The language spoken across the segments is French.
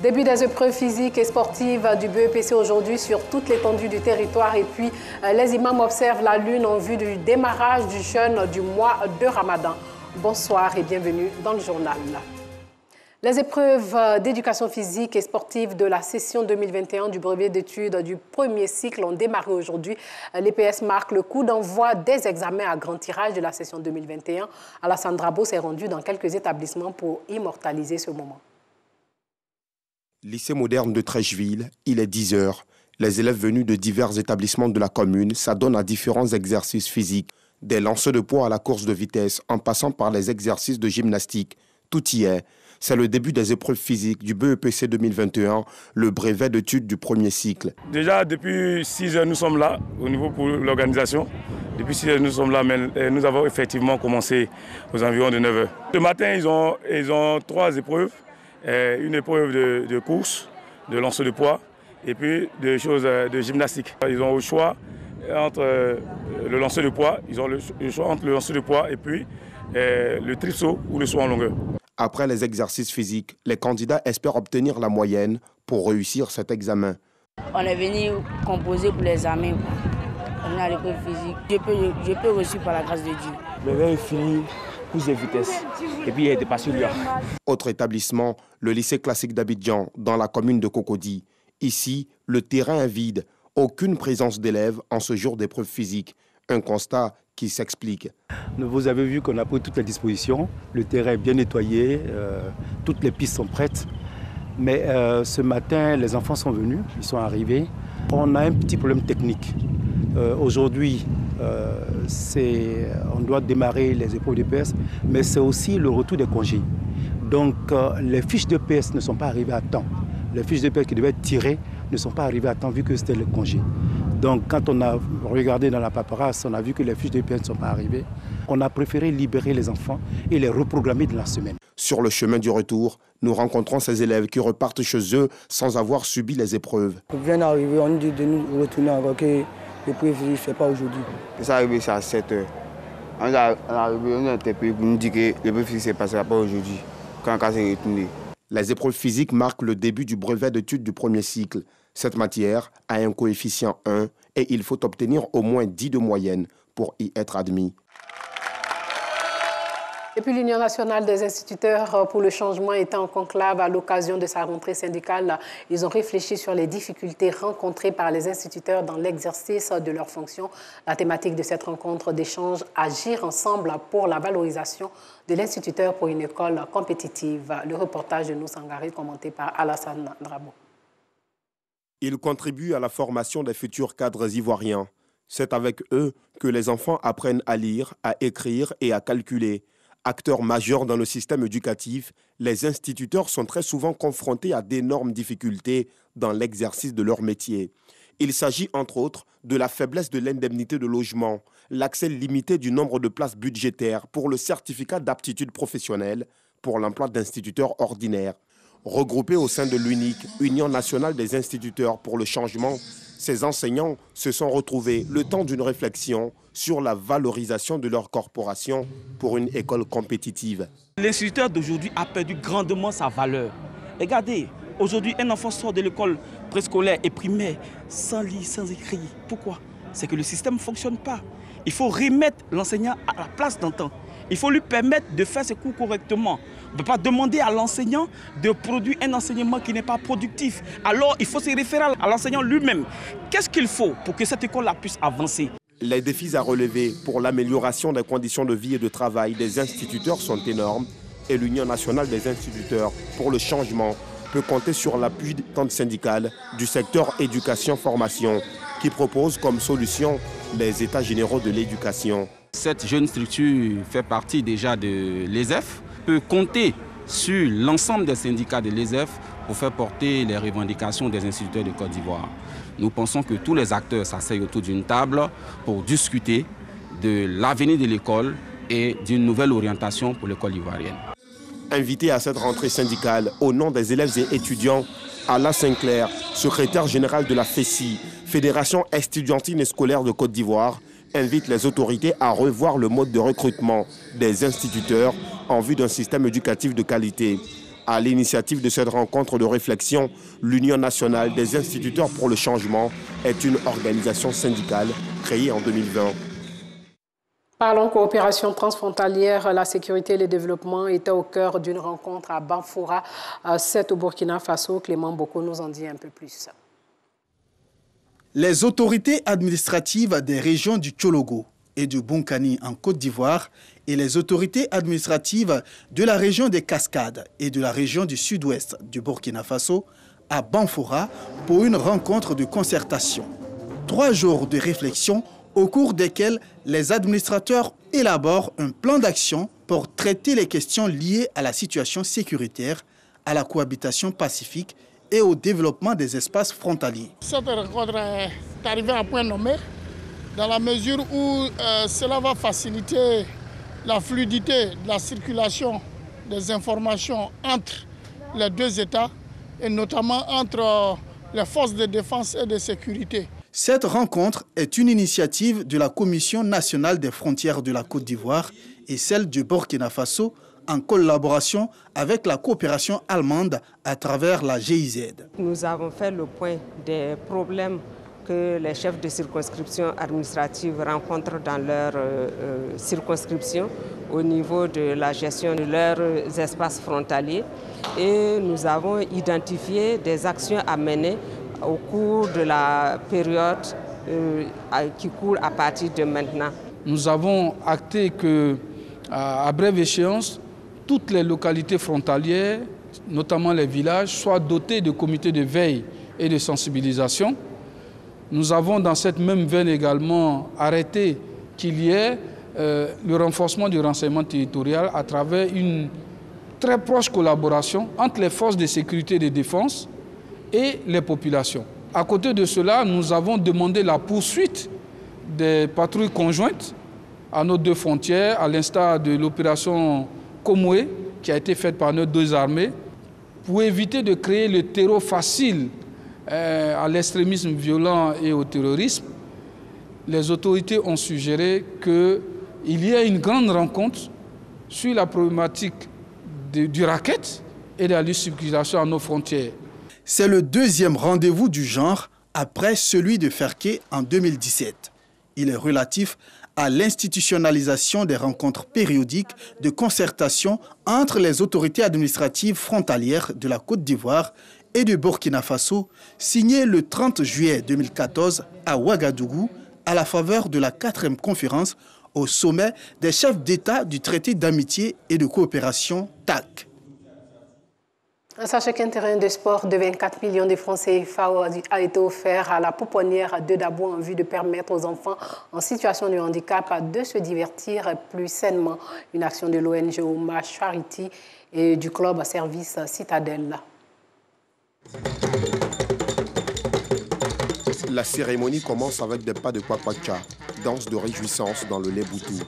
Début des épreuves physiques et sportives du BEPC aujourd'hui sur toute l'étendue du territoire. Et puis, les imams observent la lune en vue du démarrage du jeûne du mois de Ramadan. Bonsoir et bienvenue dans le journal. Les épreuves d'éducation physique et sportive de la session 2021 du brevet d'études du premier cycle ont démarré aujourd'hui. L'EPS marque le coup d'envoi des examens à grand tirage de la session 2021. Alassane Drabo s'est rendu dans quelques établissements pour immortaliser ce moment. Lycée moderne de Trècheville, il est 10 h. Les élèves venus de divers établissements de la commune s'adonnent à différents exercices physiques, des lancers de poids à la course de vitesse, en passant par les exercices de gymnastique. Tout y est. C'est le début des épreuves physiques du BEPC 2021, le brevet d'études du premier cycle. Déjà, depuis 6 heures, nous sommes là, au niveau pour l'organisation. Depuis 6 heures, nous sommes là, mais nous avons effectivement commencé aux environs de 9 heures. Ce matin, ils ont 3 épreuves. Une épreuve de course, de lancer de poids et puis des choses de gymnastique. Ils ont le choix entre le lancer de poids, ils ont le choix entre le lancer de poids et puis le tripsaut ou le saut en longueur. Après les exercices physiques, les candidats espèrent obtenir la moyenne pour réussir cet examen. On est venu composer pour l'examen. On est à l'épreuve physique. Je peux réussir par la grâce de Dieu. Le verre est fini. Course de vitesse. Et puis il y a des passions. Autre établissement, le lycée classique d'Abidjan, dans la commune de Cocody. Ici, le terrain est vide. Aucune présence d'élèves en ce jour d'épreuve physique. Un constat qui s'explique. Vous avez vu qu'on a pris toutes les dispositions. Le terrain est bien nettoyé. Toutes les pistes sont prêtes. Mais ce matin, les enfants sont venus. Ils sont arrivés. On a un petit problème technique. Aujourd'hui, on doit démarrer les épreuves de PS, mais c'est aussi le retour des congés. Donc les fiches de PS ne sont pas arrivées à temps. Les fiches de PS qui devaient être tirées ne sont pas arrivées à temps vu que c'était le congé. Donc quand on a regardé dans la paperasse, on a vu que les fiches de PS ne sont pas arrivées. On a préféré libérer les enfants et les reprogrammer de la semaine. Sur le chemin du retour, nous rencontrons ces élèves qui repartent chez eux sans avoir subi les épreuves. On vient d'arriver, on dit de nous retourner encore que l'épreuve ne se fait pas aujourd'hui. C'est arrivé à 7 h. On est arrivé, on a été payé pour nous dire que l'épreuve physique ne se passera pas aujourd'hui, quand on s'est retourné. Les épreuves physiques marquent le début du brevet d'études du premier cycle. Cette matière a un coefficient 1 et il faut obtenir au moins 10 de moyenne pour y être admis. Et puis l'Union nationale des instituteurs pour le changement était en conclave à l'occasion de sa rentrée syndicale. Ils ont réfléchi sur les difficultés rencontrées par les instituteurs dans l'exercice de leurs fonctions. La thématique de cette rencontre d'échange, agir ensemble pour la valorisation de l'instituteur pour une école compétitive. Le reportage de nous Sangari commenté par Alassane Drabo. Ils contribuent à la formation des futurs cadres ivoiriens. C'est avec eux que les enfants apprennent à lire, à écrire et à calculer. Acteurs majeurs dans le système éducatif, les instituteurs sont très souvent confrontés à d'énormes difficultés dans l'exercice de leur métier. Il s'agit entre autres de la faiblesse de l'indemnité de logement, l'accès limité du nombre de places budgétaires pour le certificat d'aptitude professionnelle pour l'emploi d'instituteurs ordinaires. Regroupés au sein de l'UNIC, Union nationale des instituteurs pour le changement, ces enseignants se sont retrouvés le temps d'une réflexion sur la valorisation de leur corporation pour une école compétitive. L'instituteur d'aujourd'hui a perdu grandement sa valeur. Regardez, aujourd'hui, un enfant sort de l'école préscolaire et primaire sans lire, sans écrire. Pourquoi? C'est que le système ne fonctionne pas. Il faut remettre l'enseignant à la place d'antan. Il faut lui permettre de faire ses cours correctement. On ne peut pas demander à l'enseignant de produire un enseignement qui n'est pas productif. Alors, il faut se référer à l'enseignant lui-même. Qu'est-ce qu'il faut pour que cette école-là puisse avancer? Les défis à relever pour l'amélioration des conditions de vie et de travail des instituteurs sont énormes et l'Union nationale des instituteurs pour le changement peut compter sur l'appui d'entente syndicale du secteur éducation-formation qui propose comme solution les états généraux de l'éducation. Cette jeune structure fait partie déjà de l'ESEF, peut compter sur l'ensemble des syndicats de l'ESEF pour faire porter les revendications des instituteurs de Côte d'Ivoire. Nous pensons que tous les acteurs s'asseyent autour d'une table pour discuter de l'avenir de l'école et d'une nouvelle orientation pour l'école ivoirienne. Invité à cette rentrée syndicale au nom des élèves et étudiants, Alain Sinclair, secrétaire général de la FESI, Fédération estudiantine et scolaire de Côte d'Ivoire, invite les autorités à revoir le mode de recrutement des instituteurs en vue d'un système éducatif de qualité. À l'initiative de cette rencontre de réflexion, l'Union nationale des instituteurs pour le changement est une organisation syndicale créée en 2020. Parlons coopération transfrontalière. La sécurité et le développement étaient au cœur d'une rencontre à Banfora, c'est au Burkina Faso. Clément Boko nous en dit un peu plus. Les autorités administratives des régions du Tchologo et du Bonkani en Côte d'Ivoire et les autorités administratives de la région des Cascades et de la région du sud-ouest du Burkina Faso à Banfora pour une rencontre de concertation. 3 jours de réflexion au cours desquels les administrateurs élaborent un plan d'action pour traiter les questions liées à la situation sécuritaire, à la cohabitation pacifique et au développement des espaces frontaliers. Cette rencontre est arrivée à point nommé dans la mesure où cela va faciliter la fluidité de la circulation des informations entre les 2 États et notamment entre les forces de défense et de sécurité. Cette rencontre est une initiative de la Commission nationale des frontières de la Côte d'Ivoire et celle du Burkina Faso en collaboration avec la coopération allemande à travers la GIZ. Nous avons fait le point des problèmes que les chefs de circonscription administrative rencontrent dans leur circonscription au niveau de la gestion de leurs espaces frontaliers et nous avons identifié des actions à mener au cours de la période qui court à partir de maintenant. Nous avons acté qu'à brève échéance, toutes les localités frontalières, notamment les villages, soient dotés de comités de veille et de sensibilisation. Nous avons dans cette même veine également arrêté qu'il y ait le renforcement du renseignement territorial à travers une très proche collaboration entre les forces de sécurité et de défense et les populations. À côté de cela, nous avons demandé la poursuite des patrouilles conjointes à nos 2 frontières, à l'instar de l'opération Komoué, qui a été faite par nos 2 armées, pour éviter de créer le terreau facile à l'extrémisme violent et au terrorisme. Les autorités ont suggéré qu'il y ait une grande rencontre sur la problématique du racket et de la libre circulation à nos frontières. C'est le 2e rendez-vous du genre après celui de Ferké en 2017. Il est relatif à l'institutionnalisation des rencontres périodiques de concertation entre les autorités administratives frontalières de la Côte d'Ivoire et du Burkina Faso, signé le 30 juillet 2014 à Ouagadougou, à la faveur de la 4e conférence au sommet des chefs d'État du traité d'amitié et de coopération TAC. Sachez qu'un terrain de sport de 24 millions de francs CFA a été offert à la pouponnière de Dabo en vue de permettre aux enfants en situation de handicap de se divertir plus sainement. Une action de l'ONG Ouma Charity et du club Service Citadelle. La cérémonie commence avec des pas de Kwapacha, danse de réjouissance dans le Leboutou.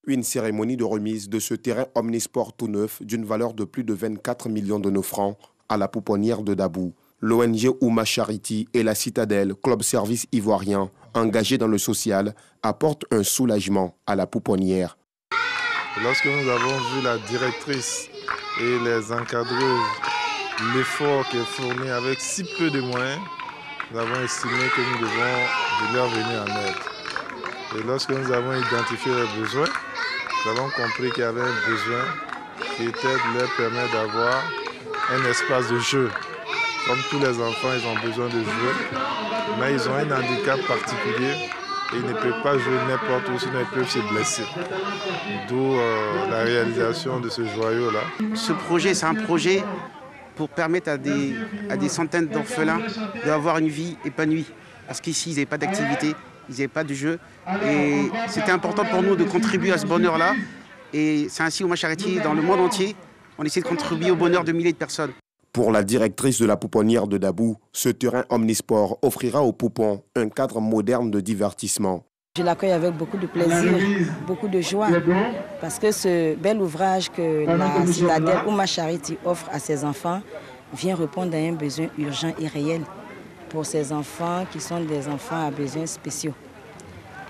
Une cérémonie de remise de ce terrain omnisport tout neuf d'une valeur de plus de 24 millions de nos francs à la pouponnière de Dabou. L'ONG Ouma Charity et la Citadelle, club service ivoirien, engagés dans le social, apportent un soulagement à la pouponnière. Lorsque nous avons vu la directrice et les encadreuses, l'effort qui est fourni avec si peu de moyens, nous avons estimé que nous devons leur venir en aide. Et lorsque nous avons identifié les besoins, nous avons compris qu'il y avait un besoin qui était de leur permettre d'avoir un espace de jeu. Comme tous les enfants, ils ont besoin de jouer, mais ils ont un handicap particulier et ils ne peuvent pas jouer n'importe où, sinon ils peuvent se blesser. D'où la réalisation de ce joyau-là. Ce projet, c'est un projet pour permettre à des centaines d'orphelins d'avoir une vie épanouie. Parce qu'ici, ils n'avaient pas d'activité, ils n'avaient pas de jeu. Et c'était important pour nous de contribuer à ce bonheur-là. Et c'est ainsi Ouma Charity, dans le monde entier, on essaie de contribuer au bonheur de milliers de personnes. Pour la directrice de la pouponnière de Dabou, ce terrain omnisport offrira aux poupons un cadre moderne de divertissement. Je l'accueille avec beaucoup de plaisir, beaucoup de joie, parce que ce bel ouvrage que la Citadelle Ouma Charity offre à ses enfants vient répondre à un besoin urgent et réel pour ces enfants qui sont des enfants à besoins spéciaux.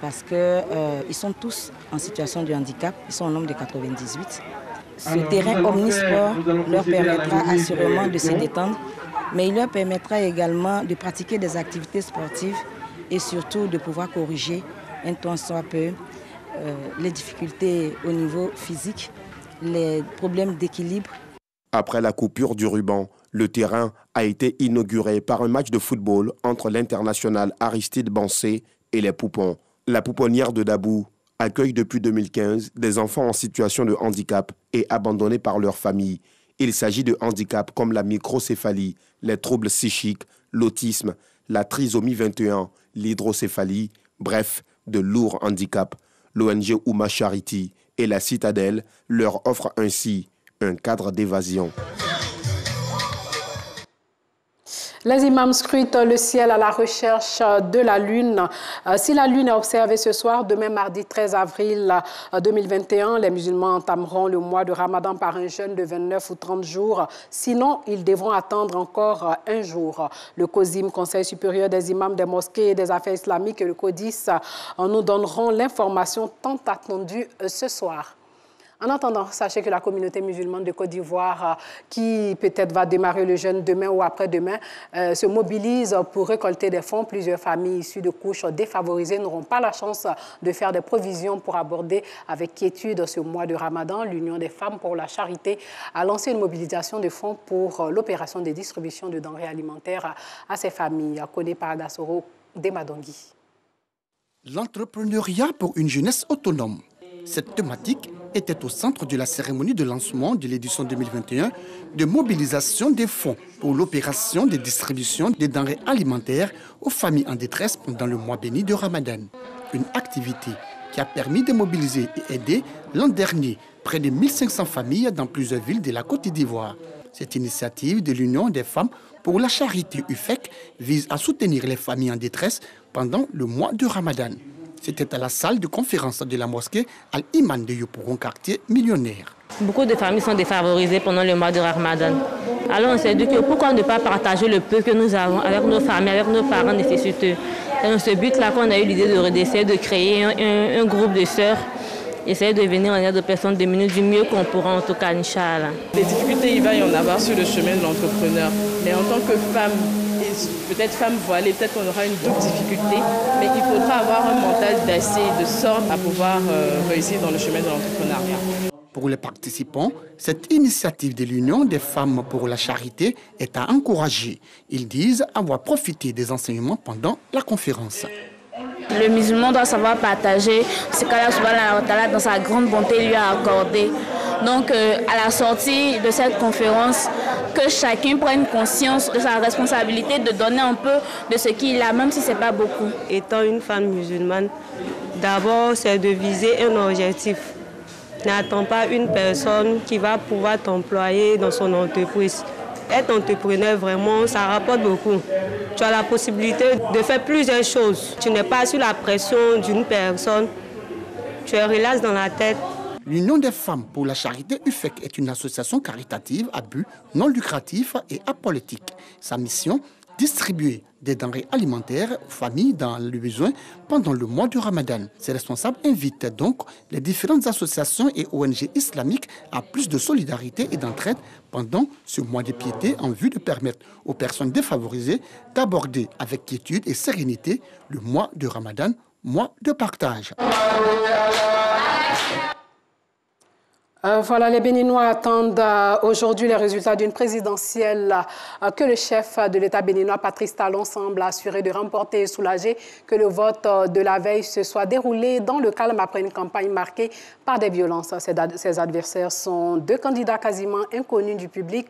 parce qu'ils sont tous en situation de handicap, ils sont au nombre de 98. Ce terrain omnisport leur permettra assurément de se détendre, mais il leur permettra également de pratiquer des activités sportives et surtout de pouvoir corriger un tant soit peu les difficultés au niveau physique, les problèmes d'équilibre. Après la coupure du ruban, le terrain a été inauguré par un match de football entre l'international Aristide Bansé et les Poupons. La pouponnière de Dabou accueille depuis 2015 des enfants en situation de handicap et abandonnés par leur famille. Il s'agit de handicaps comme la microcéphalie, les troubles psychiques, l'autisme, la trisomie 21, l'hydrocéphalie, bref, de lourds handicaps. L'ONG Ouma Charity et la Citadelle leur offrent ainsi un cadre d'évasion. Les imams scrutent le ciel à la recherche de la lune. Si la lune est observée ce soir, demain mardi 13 avril 2021, les musulmans entameront le mois de Ramadan par un jeûne de 29 ou 30 jours. Sinon, ils devront attendre encore un jour. Le COSIM, Conseil supérieur des imams des mosquées et des affaires islamiques, et le CODIS nous donneront l'information tant attendue ce soir. En attendant, sachez que la communauté musulmane de Côte d'Ivoire, qui peut-être va démarrer le jeûne demain ou après-demain, se mobilise pour récolter des fonds. Plusieurs familles issues de couches défavorisées n'auront pas la chance de faire des provisions pour aborder avec quiétude ce mois de Ramadan. L'Union des femmes pour la charité a lancé une mobilisation de fonds pour l'opération de distribution de denrées alimentaires à ces familles. Koné Paragasoro, Demadongui. L'entrepreneuriat pour une jeunesse autonome. Cette thématique était au centre de la cérémonie de lancement de l'édition 2021 de mobilisation des fonds pour l'opération de distribution des denrées alimentaires aux familles en détresse pendant le mois béni de Ramadan. Une activité qui a permis de mobiliser et aider l'an dernier près de 1500 familles dans plusieurs villes de la Côte d'Ivoire. Cette initiative de l'Union des femmes pour la charité UFEC vise à soutenir les familles en détresse pendant le mois de Ramadan. C'était à la salle de conférence de la mosquée Al-Iman de Yopougon, quartier millionnaire. Beaucoup de familles sont défavorisées pendant le mois de Ramadan. Alors on s'est dit que pourquoi ne pas partager le peu que nous avons avec nos familles, avec nos parents nécessiteux. C'est dans ce but-là qu'on a eu l'idée d'essayer de créer un groupe de sœurs, essayer de venir en aide aux personnes démunies du mieux qu'on pourra, en tout cas, Inch'Allah. Les difficultés, il va y en avoir sur le chemin de l'entrepreneur. Mais en tant que femme, peut-être femme voilée, peut-être qu'on aura une double difficulté, mais il faudra avoir un mental d'acier, de sorte à pouvoir réussir dans le chemin de l'entrepreneuriat. Pour les participants, cette initiative de l'Union des femmes pour la charité est à encourager. Ils disent avoir profité des enseignements pendant la conférence. Le musulman doit savoir partager ce qu'Allah subhanahu wa ta'ala dans sa grande bonté lui a accordé. Donc à la sortie de cette conférence, que chacun prenne conscience de sa responsabilité de donner un peu de ce qu'il a, même si ce n'est pas beaucoup. Étant une femme musulmane, d'abord c'est de viser un objectif. N'attends pas une personne qui va pouvoir t'employer dans son entreprise. Être entrepreneur, vraiment, ça rapporte beaucoup. Tu as la possibilité de faire plusieurs choses. Tu n'es pas sous la pression d'une personne. Tu es relax dans la tête. L'Union des femmes pour la charité UFEC est une association caritative à but non lucratif et apolitique. Sa mission, distribuer des denrées alimentaires aux familles dans le besoin pendant le mois du Ramadan. Ces responsables invitent donc les différentes associations et ONG islamiques à plus de solidarité et d'entraide pendant ce mois de piété en vue de permettre aux personnes défavorisées d'aborder avec quiétude et sérénité le mois de Ramadan, mois de partage. Voilà, les Béninois attendent aujourd'hui les résultats d'une présidentielle que le chef de l'État béninois, Patrice Talon, semble assurer de remporter et soulager que le vote de la veille se soit déroulé dans le calme après une campagne marquée par des violences. Ses adversaires sont deux candidats quasiment inconnus du public,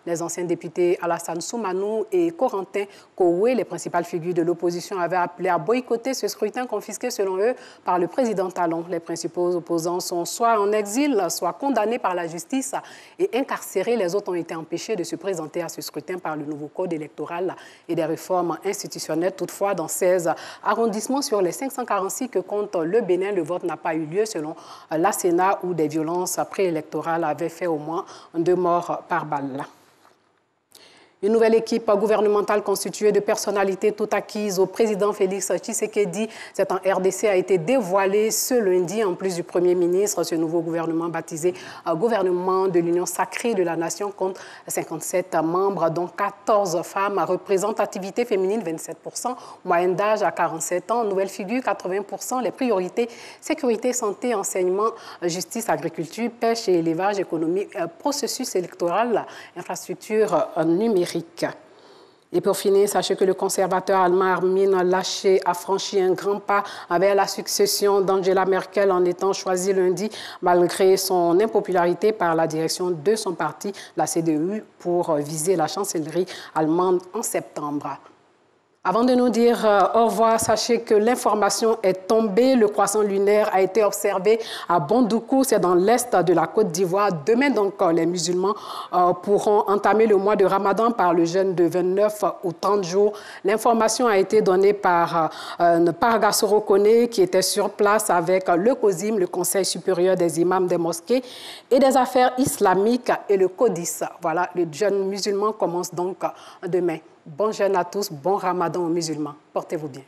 les anciens députés Alassane Soumanou et Corentin Koué. Les principales figures de l'opposition avaient appelé à boycotter ce scrutin confisqué selon eux par le président Talon. Les principaux opposants sont soit en exil, soit condamnés par la justice et incarcérés. Les autres ont été empêchés de se présenter à ce scrutin par le nouveau code électoral et des réformes institutionnelles. Toutefois, dans 16 arrondissements sur les 546 que compte le Bénin, le vote n'a pas eu lieu selon la Sénat où des violences préélectorales avaient fait au moins 2 morts par balle. Une nouvelle équipe gouvernementale constituée de personnalités tout acquises au président Félix Tshisekedi, c'est en RDC, a été dévoilée ce lundi. En plus du Premier ministre, ce nouveau gouvernement baptisé gouvernement de l'Union sacrée de la nation compte 57 membres, dont 14 femmes, représentativité féminine 27%, moyenne d'âge à 47 ans, nouvelle figure 80%, les priorités sécurité, santé, enseignement, justice, agriculture, pêche et élevage, économie, processus électoral, infrastructure numérique. Et pour finir, sachez que le conservateur allemand Armin Laschet a franchi un grand pas vers la succession d'Angela Merkel en étant choisi lundi, malgré son impopularité par la direction de son parti, la CDU, pour viser la chancellerie allemande en septembre. Avant de nous dire au revoir, sachez que l'information est tombée. Le croissant lunaire a été observé à Bondoukou, c'est dans l'est de la Côte d'Ivoire. Demain, donc, les musulmans pourront entamer le mois de Ramadan par le jeûne de 29 ou 30 jours. L'information a été donnée par Parga Sorokone, qui était sur place avec le COSIM, le Conseil supérieur des imams des mosquées et des affaires islamiques, et le CODIS. Voilà, le jeûne musulman commence donc demain. Bon jeûne à tous, bon Ramadan aux musulmans. Portez-vous bien.